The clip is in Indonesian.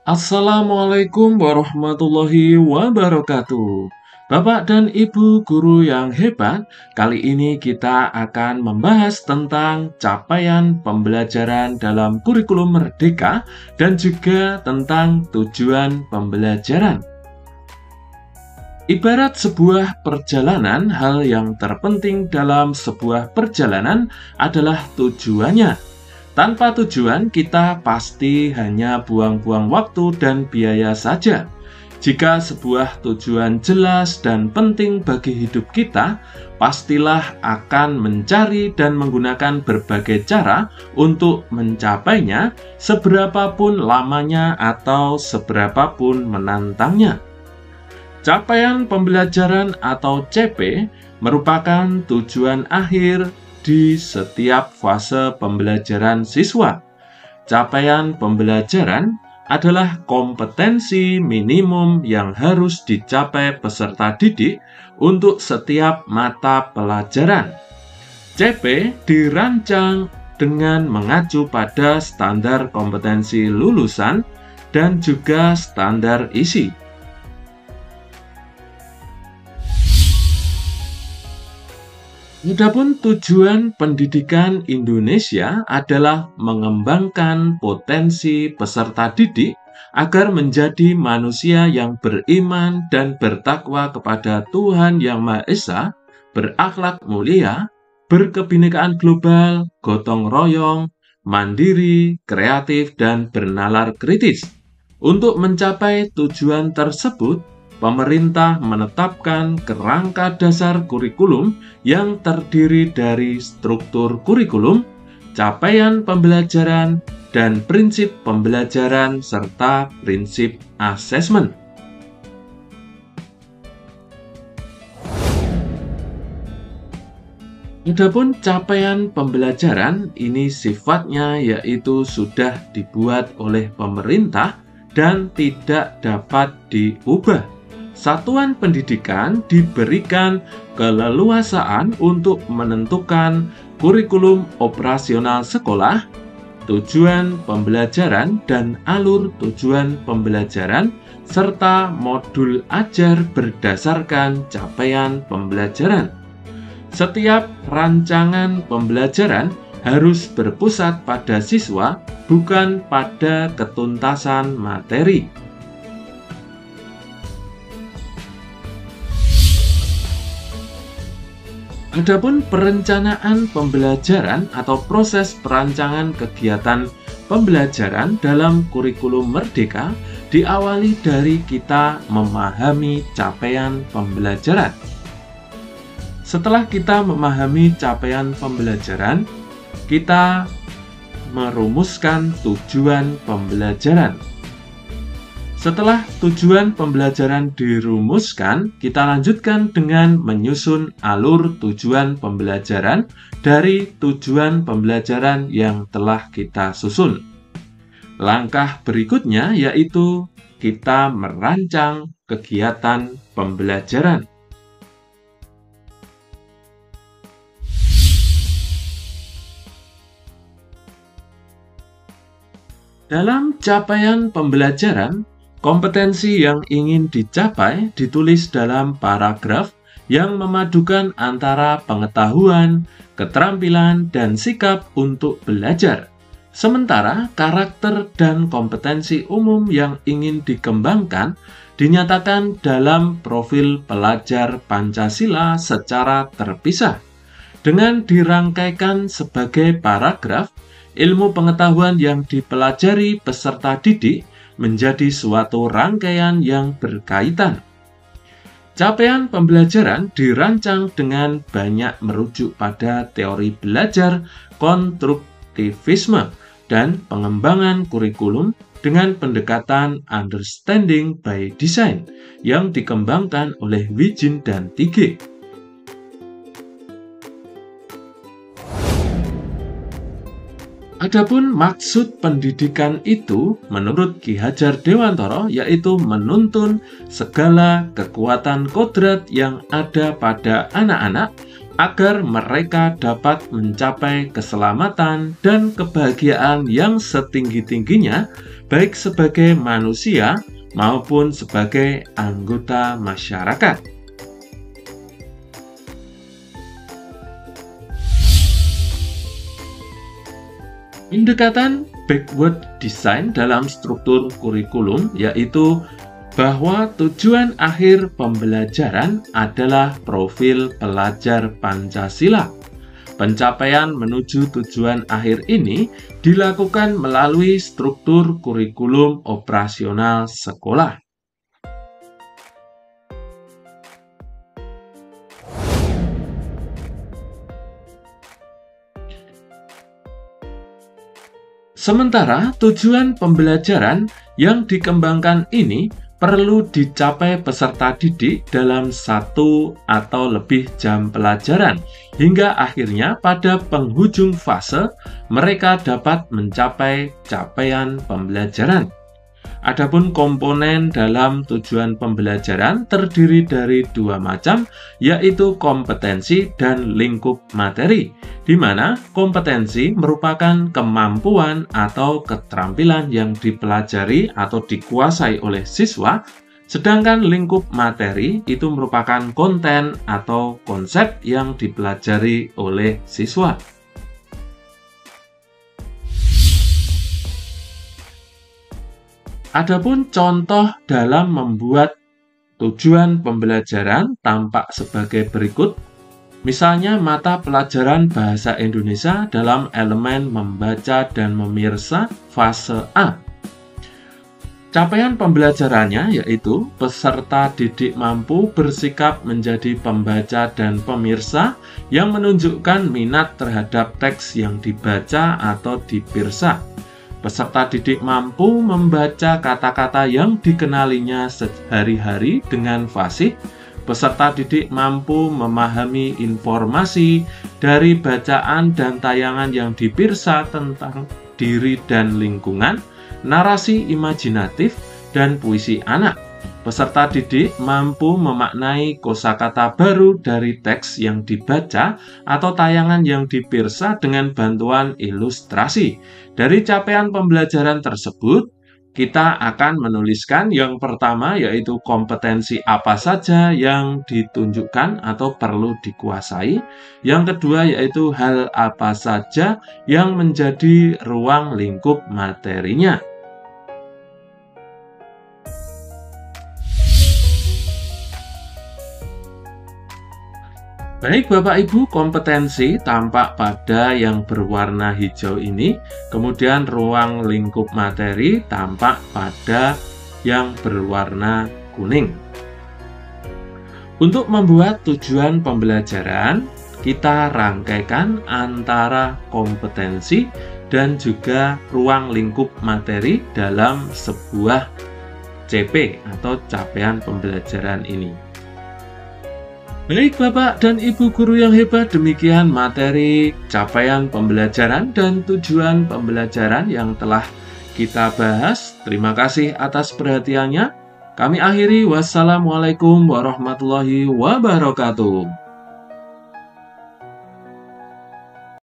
Assalamualaikum warahmatullahi wabarakatuh. Bapak dan Ibu guru yang hebat, kali ini kita akan membahas tentang capaian pembelajaran dalam kurikulum merdeka dan juga tentang tujuan pembelajaran. Ibarat sebuah perjalanan, hal yang terpenting dalam sebuah perjalanan adalah tujuannya. Tanpa tujuan, kita pasti hanya buang-buang waktu dan biaya saja. Jika sebuah tujuan jelas dan penting bagi hidup kita, pastilah akan mencari dan menggunakan berbagai cara untuk mencapainya, seberapapun lamanya atau seberapapun menantangnya. Capaian pembelajaran atau CP merupakan tujuan akhir di setiap fase pembelajaran siswa. Capaian pembelajaran adalah kompetensi minimum yang harus dicapai peserta didik untuk setiap mata pelajaran. CP dirancang dengan mengacu pada standar kompetensi lulusan dan juga standar isi. Adapun tujuan pendidikan Indonesia adalah mengembangkan potensi peserta didik agar menjadi manusia yang beriman dan bertakwa kepada Tuhan Yang Maha Esa, berakhlak mulia, berkebinekaan global, gotong royong, mandiri, kreatif, dan bernalar kritis. Untuk mencapai tujuan tersebut, pemerintah menetapkan kerangka dasar kurikulum yang terdiri dari struktur kurikulum, capaian pembelajaran, dan prinsip pembelajaran serta prinsip asesmen. Adapun capaian pembelajaran ini sifatnya yaitu sudah dibuat oleh pemerintah dan tidak dapat diubah. Satuan pendidikan diberikan keleluasaan untuk menentukan kurikulum operasional sekolah, tujuan pembelajaran dan alur tujuan pembelajaran, serta modul ajar berdasarkan capaian pembelajaran. Setiap rancangan pembelajaran harus berpusat pada siswa, bukan pada ketuntasan materi. Adapun perencanaan pembelajaran atau proses perancangan kegiatan pembelajaran dalam kurikulum merdeka diawali dari kita memahami capaian pembelajaran. Setelah kita memahami capaian pembelajaran, kita merumuskan tujuan pembelajaran. Setelah tujuan pembelajaran dirumuskan, kita lanjutkan dengan menyusun alur tujuan pembelajaran dari tujuan pembelajaran yang telah kita susun. Langkah berikutnya yaitu kita merancang kegiatan pembelajaran. Dalam capaian pembelajaran, kompetensi yang ingin dicapai ditulis dalam paragraf yang memadukan antara pengetahuan, keterampilan, dan sikap untuk belajar. Sementara karakter dan kompetensi umum yang ingin dikembangkan dinyatakan dalam profil pelajar Pancasila secara terpisah. Dengan dirangkaikan sebagai paragraf, ilmu pengetahuan yang dipelajari peserta didik menjadi suatu rangkaian yang berkaitan. Capaian pembelajaran dirancang dengan banyak merujuk pada teori belajar konstruktivisme dan pengembangan kurikulum dengan pendekatan understanding by design yang dikembangkan oleh Wijin dan Tige. Adapun maksud pendidikan itu menurut Ki Hajar Dewantara yaitu menuntun segala kekuatan kodrat yang ada pada anak-anak agar mereka dapat mencapai keselamatan dan kebahagiaan yang setinggi-tingginya, baik sebagai manusia maupun sebagai anggota masyarakat. Pendekatan backward design dalam struktur kurikulum yaitu bahwa tujuan akhir pembelajaran adalah profil pelajar Pancasila. Pencapaian menuju tujuan akhir ini dilakukan melalui struktur kurikulum operasional sekolah. Sementara tujuan pembelajaran yang dikembangkan ini perlu dicapai peserta didik dalam 1 atau lebih jam pelajaran, hingga akhirnya pada penghujung fase mereka dapat mencapai capaian pembelajaran. Adapun komponen dalam tujuan pembelajaran terdiri dari 2 macam, yaitu kompetensi dan lingkup materi, di mana kompetensi merupakan kemampuan atau keterampilan yang dipelajari atau dikuasai oleh siswa, sedangkan lingkup materi itu merupakan konten atau konsep yang dipelajari oleh siswa. Adapun contoh dalam membuat tujuan pembelajaran tampak sebagai berikut. Misalnya mata pelajaran Bahasa Indonesia dalam elemen membaca dan memirsa fase A. Capaian pembelajarannya yaitu peserta didik mampu bersikap menjadi pembaca dan pemirsa yang menunjukkan minat terhadap teks yang dibaca atau dipirsa. Peserta didik mampu membaca kata-kata yang dikenalinya sehari-hari dengan fasih. Peserta didik mampu memahami informasi dari bacaan dan tayangan yang dipirsa tentang diri dan lingkungan, narasi imajinatif, dan puisi anak. Peserta didik mampu memaknai kosakata baru dari teks yang dibaca atau tayangan yang dipirsa dengan bantuan ilustrasi. Dari capaian pembelajaran tersebut, kita akan menuliskan yang pertama yaitu kompetensi apa saja yang ditunjukkan atau perlu dikuasai. Yang kedua yaitu hal apa saja yang menjadi ruang lingkup materinya. Baik Bapak Ibu, kompetensi tampak pada yang berwarna hijau ini, kemudian ruang lingkup materi tampak pada yang berwarna kuning. Untuk membuat tujuan pembelajaran, kita rangkaikan antara kompetensi dan juga ruang lingkup materi dalam sebuah CP atau capaian pembelajaran ini. Baik Bapak dan Ibu guru yang hebat, demikian materi capaian pembelajaran dan tujuan pembelajaran yang telah kita bahas. Terima kasih atas perhatiannya. Kami akhiri, wassalamualaikum warahmatullahi wabarakatuh.